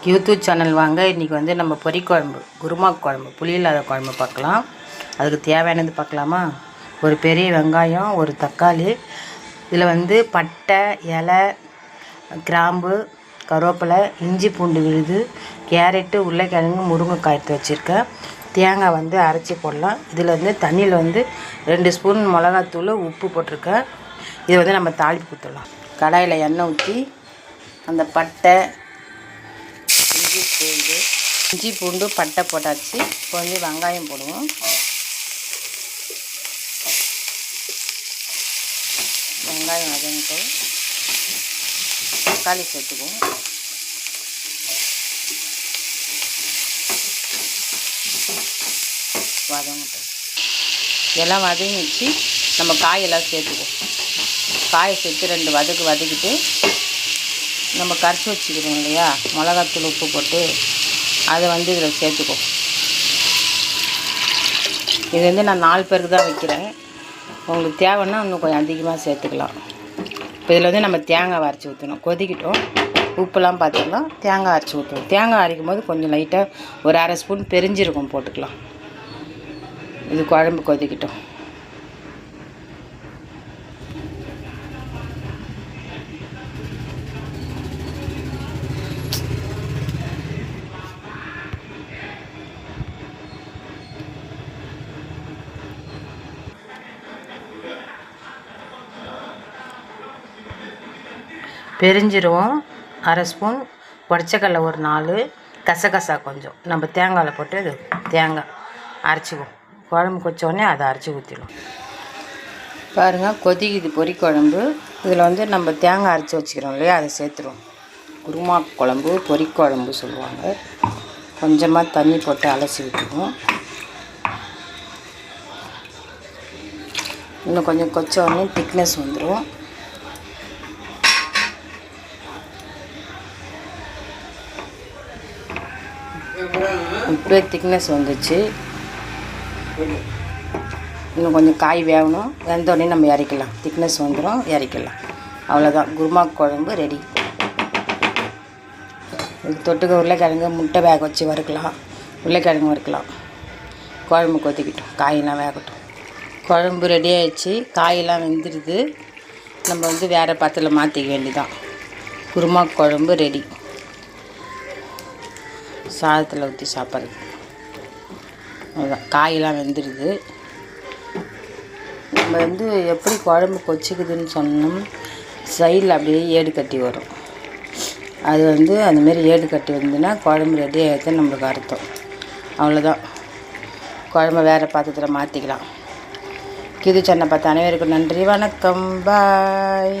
YouTube channel வாங்க. இன்றைக்கி வந்து நம்ம பொரிக்குழம்பு, குருமா குழம்பு, புளி இல்லாத குழம்பு பார்க்கலாம். அதுக்கு தேவையானது பார்க்கலாமா? ஒரு பெரிய வெங்காயம், ஒரு தக்காளி, இதில் வந்து பட்டை, இலை, கிராம்பு, கருவேப்பிலை, இஞ்சி பூண்டு விழுது, கேரட்டு, உருளைக்கிழங்கு, முருங்கைக்காய் எடுத்து வச்சுருக்கேன். தேங்காய் வந்து அரைச்சி போடலாம். இதில் வந்து தண்ணியில் வந்து 2 ஸ்பூன் மிளகாத்தூள், உப்பு போட்டிருக்கேன். இதை வந்து நம்ம தாளிப்பு ஊற்றலாம். கடாயில் எண்ணெய் ஊற்றி அந்த பட்டை, இஞ்சி பூண்டு பட்டை போட்டாச்சு. கொஞ்சம் வெங்காயம் போடுவோம். வெங்காயம் வதங்கிட்டோம். தக்காளி சேர்த்துக்குவோம். வதங்கிட்டோம். எல்லாம் வதங்கிச்சு. நம்ம காயெல்லாம் சேர்த்துக்குவோம். காயை சேர்த்து 2 வதக்கிட்டு நம்ம கரைச்சி வச்சுக்கிறோம் இல்லையா, மிளகாத்தூள் உப்பு போட்டு அதை வந்து இதில் சேர்த்துக்குவோம். இது வந்து நான் 4 பேருக்கு தான் வைக்கிறேன். உங்களுக்கு தேவைன்னா இன்னும் கொஞ்சம் அதிகமாக சேர்த்துக்கலாம். இப்போ இதில் வந்து நம்ம தேங்காய் அரைச்சி ஊற்றணும். கொதிக்கிட்டோம். உப்புலாம் பார்த்துக்கலாம். தேங்காய் அரைச்சி ஊற்றணும். தேங்காய் அரைக்கும் போது கொஞ்சம் லைட்டாக ஒரு 1/2 ஸ்பூன் பெருஞ்சீரகம் போட்டுக்கலாம். இது குழம்பு கொதிக்கிட்டோம். பெருஞ்சீரகம் 1/2 ஸ்பூன், உடச்சக்கடலை ஒரு 4, கசகசா கொஞ்சம் நம்ம தேங்காயில் போட்டு இது தேங்காய் அரைச்சிக்குவோம். குழம்பு கொதிச்சோடனே அதை அரைச்சி ஊற்றிடும். பாருங்கள், கொதிக்குது பொரி குழம்பு. இதில் வந்து நம்ம தேங்காய் அரைச்சி வச்சுக்கிறோம் இல்லையா, அதை சேர்த்துருவோம். குருமா குழம்பு, பொரி குழம்பு சொல்லுவாங்க. கொஞ்சமாக தண்ணி போட்டு அலசி விட்டுருவோம். இன்னும் கொஞ்சம் கொதிச்சோடனே திக்னஸ் வந்துடும். இப்படியே திக்னஸ் வந்துச்சு. இன்னும் கொஞ்சம் காய் வேகணும். வெந்தோடனே நம்ம இறக்கலாம். திக்னஸ் வந்துடும், இறக்கலாம். அவ்வளோதான், குருமா குழம்பு ரெடி. இதுக்கு தொட்டுக்க உருளைக்கிழங்கு, முட்டை வேக வச்சு வறுக்கலாம். உருளைக்கிழங்கு வறுக்கலாம். குழம்பு கொதிக்கிட்டோம். காயெல்லாம் வேகட்டும். குழம்பு ரெடி ஆகிடுச்சு. காயெல்லாம் வெந்துடுது. நம்ம வந்து வேறு பாத்திரத்தில் மாற்றிக்க வேண்டியதான். குருமா குழம்பு ரெடி. சாதத்தில் ஊற்றி சாப்பிட்றது. அதுதான், காயெல்லாம் வெந்துடுது. நம்ம வந்து எப்படி குழம்பு கொச்சிக்குதுன்னு சொன்னோம், சைடில் அப்படியே ஏடு கட்டி வரும். அது வந்து அந்தமாரி ஏடு கட்டி வந்ததுன்னா குழம்பு ரெடி ஆகிடுதுன்னு நம்மளுக்கு அர்த்தம். அவ்வளோதான், குழம்பு வேறு பாத்திரத்தில் மாற்றிக்கலாம். இது சென்னை பார்த்த அனைவருக்கும் நன்றி, வணக்கம், பாய்.